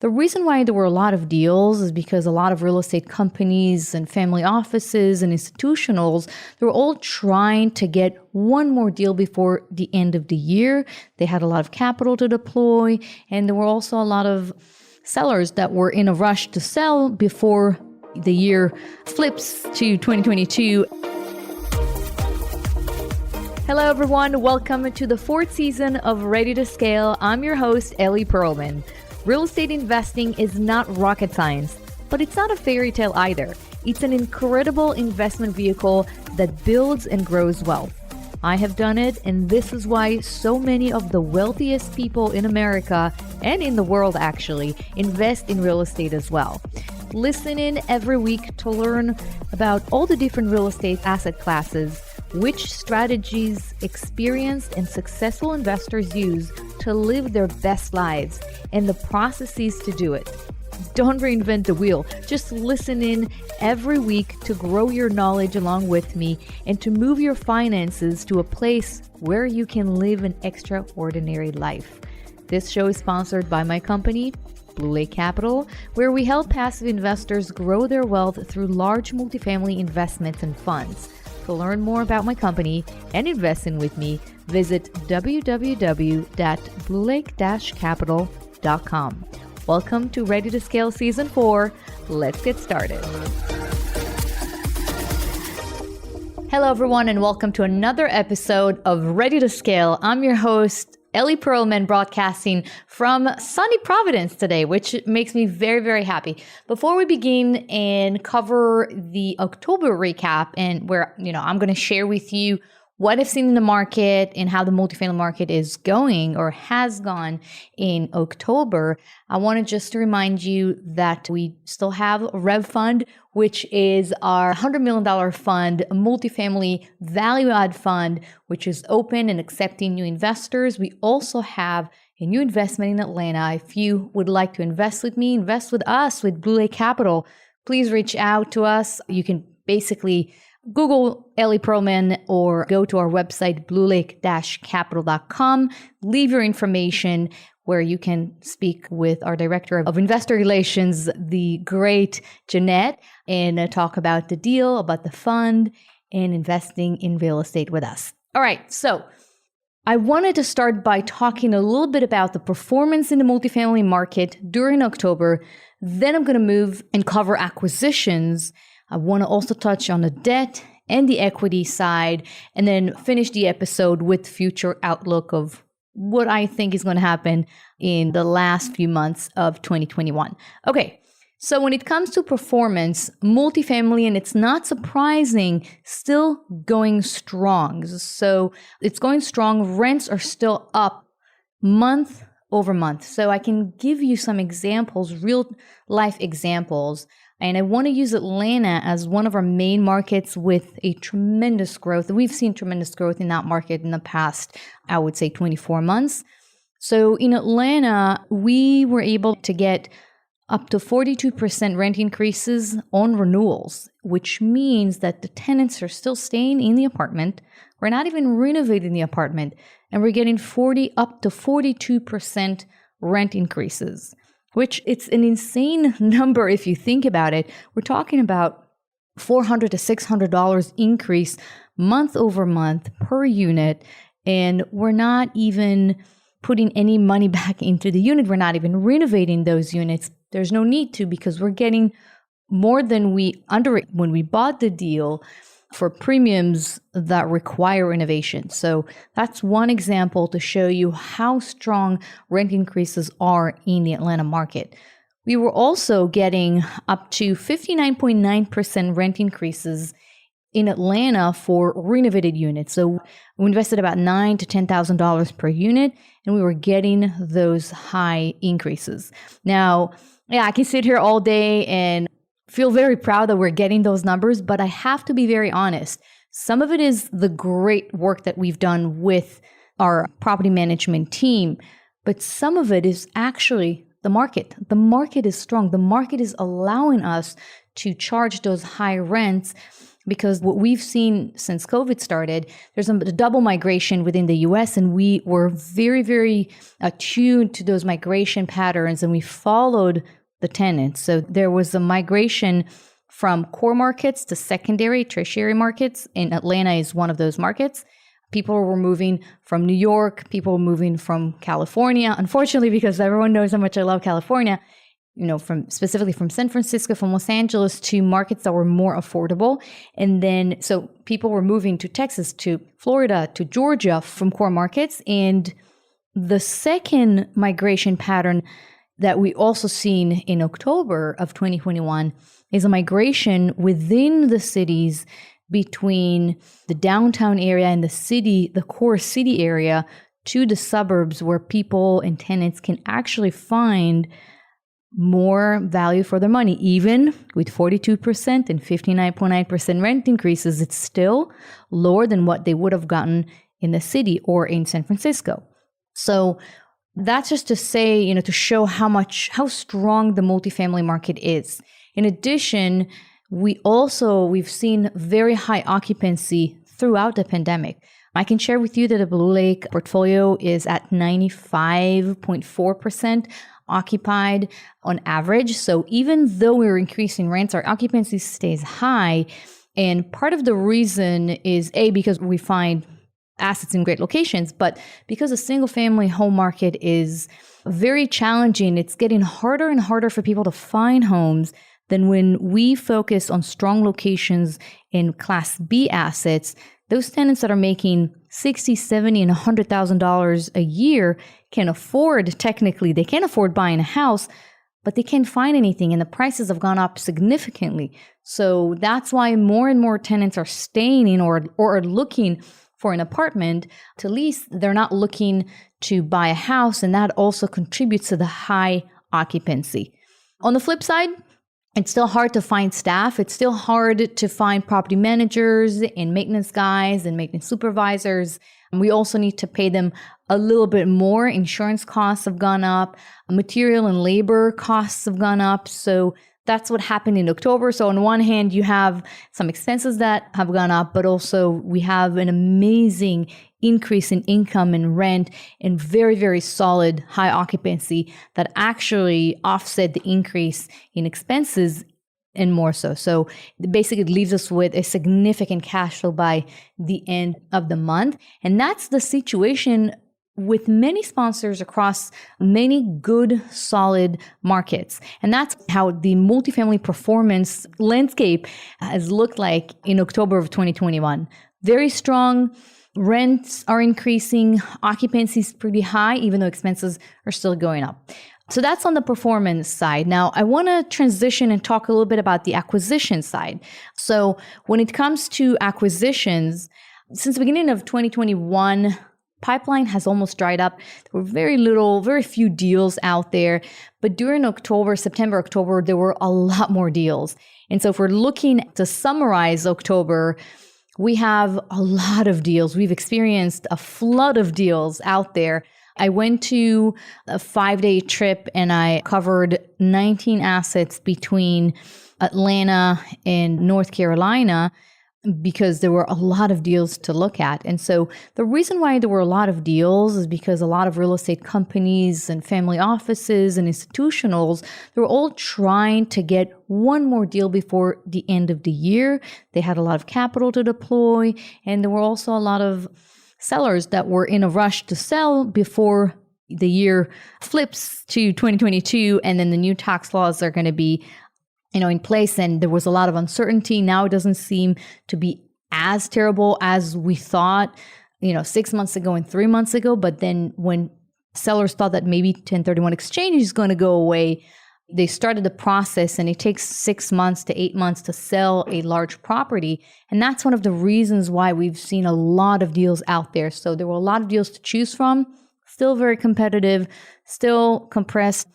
The reason why there were a lot of deals is because a lot of real estate companies and family offices and institutionals, they were all trying to get one more deal before the end of the year. They had a lot of capital to deploy, and there were also a lot of sellers that were in a rush to sell before the year flips to 2022. Hello, everyone. Welcome to the fourth season of Ready to Scale. I'm your host, Ellie Perlman. Real estate investing is not rocket science, but it's not a fairy tale either. It's an incredible investment vehicle that builds and grows wealth. I have done it, and this is why so many of the wealthiest people in America and in the world actually invest in real estate as well. Listen in every week to learn about all the different real estate asset classes, which strategies experienced and successful investors use to live their best lives, and the processes to do it. Don't reinvent the wheel. Just listen in every week to grow your knowledge along with me and to move your finances to a place where you can live an extraordinary life. This show is sponsored by my company, Blue Lake Capital, where we help passive investors grow their wealth through large multifamily investments and funds. To learn more about my company and invest in with me, visit www.bluelake-capital.com. Welcome to Ready to Scale Season 4. Let's get started. Hello, everyone, and welcome to another episode of Ready to Scale. I'm your host, Ellie Perlman, broadcasting from sunny Providence today, which makes me very, very happy. Before we begin and cover the October recap, and where I'm going to share with you what I've seen in the market and how the multifamily market is going or has gone in October, I wanted just to remind you that we still have a Rev Fund, which is our $100 million fund, a multifamily value add fund, which is open and accepting new investors. We also have a new investment in Atlanta. If you would like to invest with me, invest with us, with Blue Lake Capital, please reach out to us. You can basically Google Ellie Perlman or go to our website, bluelake-capital.com. Leave your information where you can speak with our Director of Investor Relations, the great Jeanette, and talk about the deal, about the fund, and investing in real estate with us. All right, so I wanted to start by talking a little bit about the performance in the multifamily market during October. Then I'm going to move and cover acquisitions. I want to also touch on the debt and the equity side, and then finish the episode with future outlook of what I think is going to happen in the last few months of 2021. Okay, so when it comes to performance, multifamily, and it's not surprising, still going strong. So it's going strong. Rents are still up month over month. So I can give you some examples, real life examples. And I want to use Atlanta as one of our main markets with a tremendous growth. We've seen tremendous growth in that market in the past, I would say 24 months. So in Atlanta, we were able to get up to 42% rent increases on renewals, which means that the tenants are still staying in the apartment. We're not even renovating the apartment, and we're getting up to 42% rent increases, which it's an insane number if you think about it. We're talking about $400 to $600 increase month over month per unit, and we're not even putting any money back into the unit. We're not even renovating those units. There's no need to, because we're getting more than we underwrote when we bought the deal for premiums that require renovation. So that's one example to show you how strong rent increases are in the Atlanta market. We were also getting up to 59.9% rent increases in Atlanta for renovated units. So we invested about $9,000 to $10,000 per unit, and we were getting those high increases. Now, I can sit here all day and feel very proud that we're getting those numbers, but I have to be very honest. Some of it is the great work that we've done with our property management team, but some of it is actually the market. The market is strong. The market is allowing us to charge those high rents because what we've seen since COVID started, there's a double migration within the US, and we were very, very attuned to those migration patterns, and we followed the tenants. So there was a migration from core markets to secondary, tertiary markets, and Atlanta is one of those markets. People were moving from New York, people were moving from California. Unfortunately, because everyone knows how much I love California, specifically from San Francisco, from Los Angeles to markets that were more affordable. And then, so people were moving to Texas, to Florida, to Georgia from core markets. And the second migration pattern that we also seen in October of 2021 is a migration within the cities between the downtown area and the city, the core city area, to the suburbs where people and tenants can actually find more value for their money. Even with 42% and 59.9% rent increases, it's still lower than what they would have gotten in the city or in San Francisco. So that's just to say, to show how strong the multifamily market is. In addition, we've seen very high occupancy throughout the pandemic. I can share with you that the Blue Lake portfolio is at 95.4% occupied on average. So even though we're increasing rents, our occupancy stays high. And part of the reason is because we find assets in great locations, but because the single family home market is very challenging, it's getting harder and harder for people to find homes. Then when we focus on strong locations in Class B assets, those tenants that are making $60,000, $70,000, and $100,000 a year can afford, technically, they can afford buying a house, but they can't find anything, and the prices have gone up significantly. So that's why more and more tenants are staying in or are looking for an apartment to lease. They're not looking to buy a house, and that also contributes to the high occupancy. On the flip side, it's still hard to find staff. It's still hard to find property managers and maintenance guys and maintenance supervisors. We also need to pay them a little bit more. Insurance costs have gone up. Material and labor costs have gone up. So that's what happened in October. So on one hand, you have some expenses that have gone up, but also we have an amazing increase in income and rent and very, very solid high occupancy that actually offset the increase in expenses and more so. So basically it leaves us with a significant cash flow by the end of the month. And that's the situation with many sponsors across many good, solid markets. And that's how the multifamily performance landscape has looked like in October of 2021. Very strong. Rents are increasing. Occupancy is pretty high, even though expenses are still going up. So that's on the performance side. Now, I want to transition and talk a little bit about the acquisition side. So when it comes to acquisitions, since the beginning of 2021, pipeline has almost dried up. There were very few deals out there. But during September, October, there were a lot more deals. And so if we're looking to summarize October, we have a lot of deals. We've experienced a flood of deals out there. I went to a 5-day trip and I covered 19 assets between Atlanta and North Carolina because there were a lot of deals to look at. And so the reason why there were a lot of deals is because a lot of real estate companies and family offices and institutionals, they were all trying to get one more deal before the end of the year. They had a lot of capital to deploy, and there were also a lot of sellers that were in a rush to sell before the year flips to 2022, and then the new tax laws are going to be in place, and there was a lot of uncertainty. Now it doesn't seem to be as terrible as we thought, 6 months ago and 3 months ago. But then when sellers thought that maybe 1031 exchange is going to go away, they started the process, and it takes 6 months to 8 months to sell a large property. And that's one of the reasons why we've seen a lot of deals out there. So there were a lot of deals to choose from, still very competitive, still compressed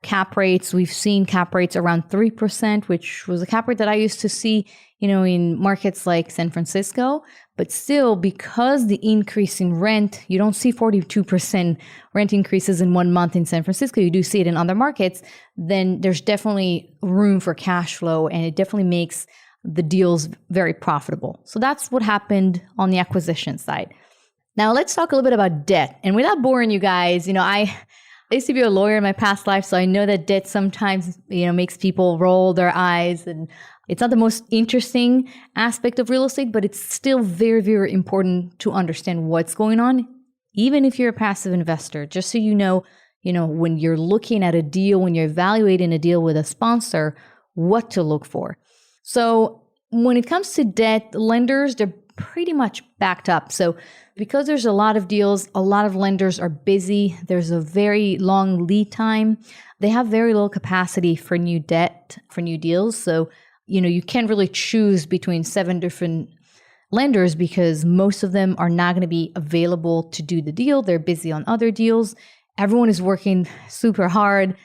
cap rates. We've seen cap rates around 3%, which was a cap rate that I used to see, in markets like San Francisco. But still, because the increase in rent, you don't see 42% rent increases in 1 month in San Francisco. You do see it in other markets. Then there's definitely room for cash flow, and it definitely makes the deals very profitable. So that's what happened on the acquisition side. Now let's talk a little bit about debt. And without boring you guys, I used to be a lawyer in my past life, so I know that debt sometimes, makes people roll their eyes, and it's not the most interesting aspect of real estate, but it's still very, very important to understand what's going on, even if you're a passive investor, just so when you're looking at a deal, when you're evaluating a deal with a sponsor, what to look for. So when it comes to debt, lenders, they're pretty much backed up. So because there's a lot of deals, a lot of lenders are busy. There's a very long lead time. They have very little capacity for new debt, for new deals. So, you can't really choose between 7 different lenders because most of them are not going to be available to do the deal. They're busy on other deals. Everyone is working super hard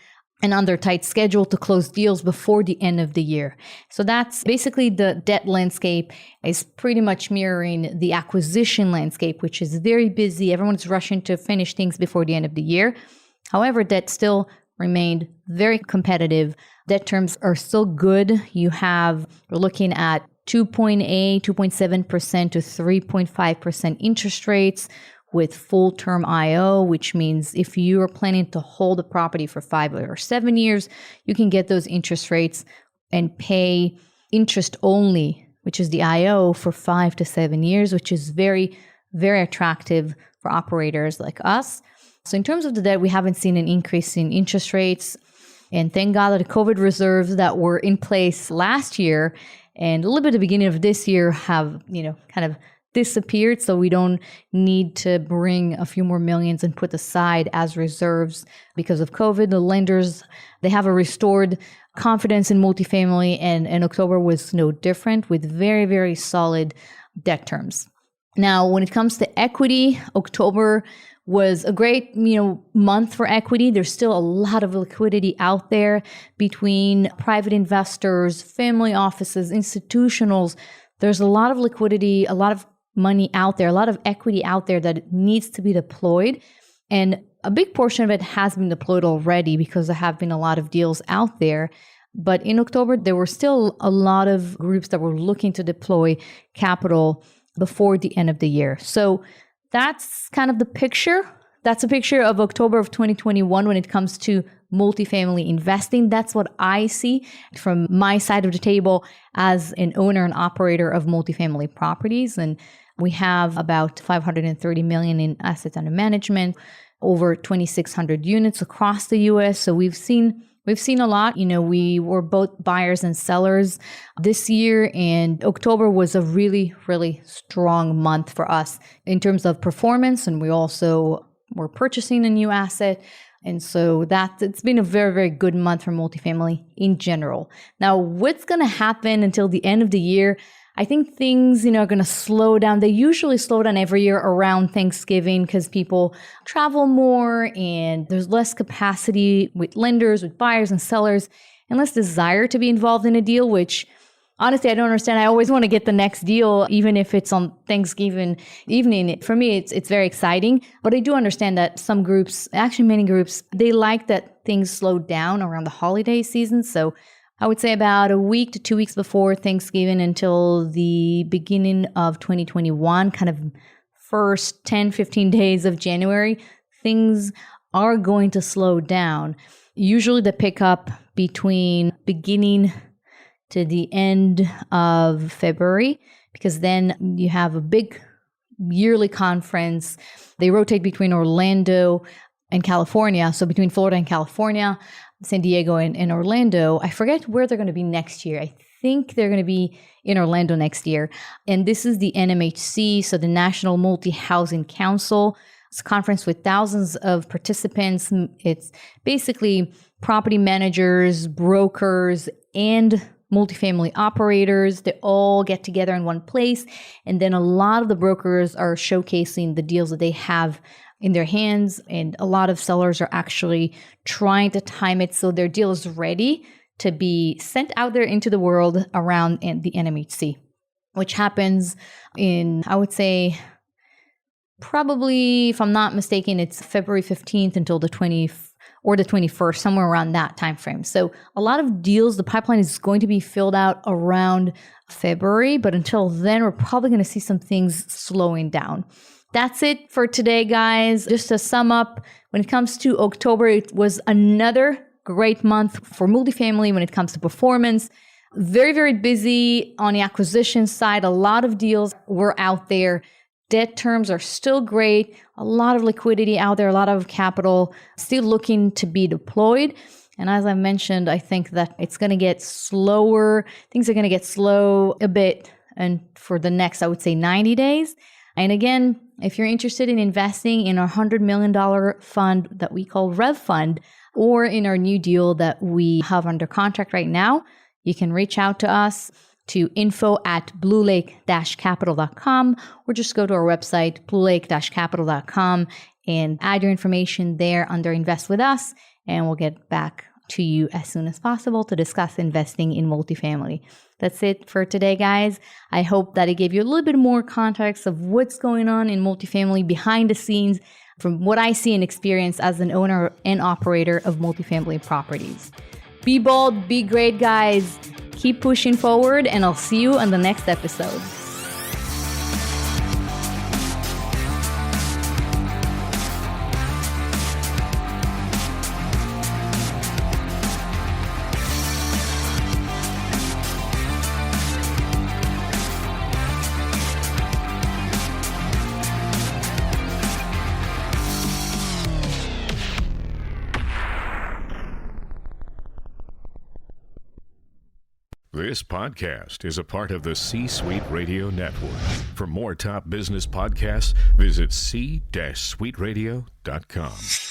and on their tight schedule to close deals before the end of the year. So that's basically the debt landscape is pretty much mirroring the acquisition landscape, which is very busy. Everyone's rushing to finish things before the end of the year. However, debt still remained very competitive. Debt terms are still good. We're looking at 2.7% to 3.5% interest rates with full term IO, which means if you are planning to hold a property for 5 or 7 years, you can get those interest rates and pay interest only, which is the IO, for 5 to 7 years, which is very, very attractive for operators like us. So in terms of the debt, we haven't seen an increase in interest rates. And thank God that the COVID reserves that were in place last year and a little bit at the beginning of this year have, kind of disappeared. So we don't need to bring a few more millions and put aside as reserves because of COVID. The lenders, they have a restored confidence in multifamily, and October was no different with very, very solid debt terms. Now, when it comes to equity, October was a great, month for equity. There's still a lot of liquidity out there between private investors, family offices, institutionals. There's a lot of liquidity, a lot of money out there, a lot of equity out there that needs to be deployed. And a big portion of it has been deployed already because there have been a lot of deals out there. But in October, there were still a lot of groups that were looking to deploy capital before the end of the year. So that's kind of the picture. That's a picture of October of 2021 when it comes to multifamily investing. That's what I see from my side of the table as an owner and operator of multifamily properties. And we have about $530 million in assets under management, over 2,600 units across the U.S. So we've seen a lot. We were both buyers and sellers this year, and October was a really, really strong month for us in terms of performance. And we also were purchasing a new asset. And so it's been a very, very good month for multifamily in general. Now, what's going to happen until the end of the year? I think things, are going to slow down. They usually slow down every year around Thanksgiving because people travel more and there's less capacity with lenders, with buyers and sellers, and less desire to be involved in a deal, which honestly, I don't understand. I always want to get the next deal, even if it's on Thanksgiving evening. For me, it's very exciting. But I do understand that some groups, actually many groups, they like that things slow down around the holiday season. So I would say about a week to 2 weeks before Thanksgiving until the beginning of 2021, kind of first 10, 15 days of January, things are going to slow down. Usually the pickup between beginning to the end of February, because then you have a big yearly conference. They rotate between Orlando and California. So between Florida and California, San Diego and Orlando. I forget where they're going to be next year. I think they're going to be in Orlando next year. And this is the NMHC, so the National Multi-Housing Council. It's a conference with thousands of participants. It's basically property managers, brokers, and multifamily operators. They all get together in one place. And then a lot of the brokers are showcasing the deals that they have in their hands. And a lot of sellers are actually trying to time it so their deal is ready to be sent out there into the world around the NMHC, which happens in, I would say, probably, if I'm not mistaken, it's February 15th until the 20th or the 21st, somewhere around that time frame. So a lot of deals, the pipeline is going to be filled out around February, but until then, we're probably going to see some things slowing down. That's it for today, guys. Just to sum up, when it comes to October, it was another great month for multifamily when it comes to performance. Very, very busy on the acquisition side. A lot of deals were out there. Debt terms are still great. A lot of liquidity out there, a lot of capital still looking to be deployed. And as I mentioned, I think that it's going to get slower. Things are going to get slow a bit and for the next, I would say, 90 days. And again, if you're interested in investing in our $100 million fund that we call Rev Fund, or in our new deal that we have under contract right now, you can reach out to us to info@bluelake-capital.com, or just go to our website, bluelake-capital.com, and add your information there under Invest With Us, and we'll get back to you as soon as possible to discuss investing in multifamily. That's it for today, guys. I hope that it gave you a little bit more context of what's going on in multifamily behind the scenes from what I see and experience as an owner and operator of multifamily properties. Be bold, be great, guys. Keep pushing forward, and I'll see you on the next episode. This podcast is a part of the C-Suite Radio Network. For more top business podcasts, visit c-suiteradio.com.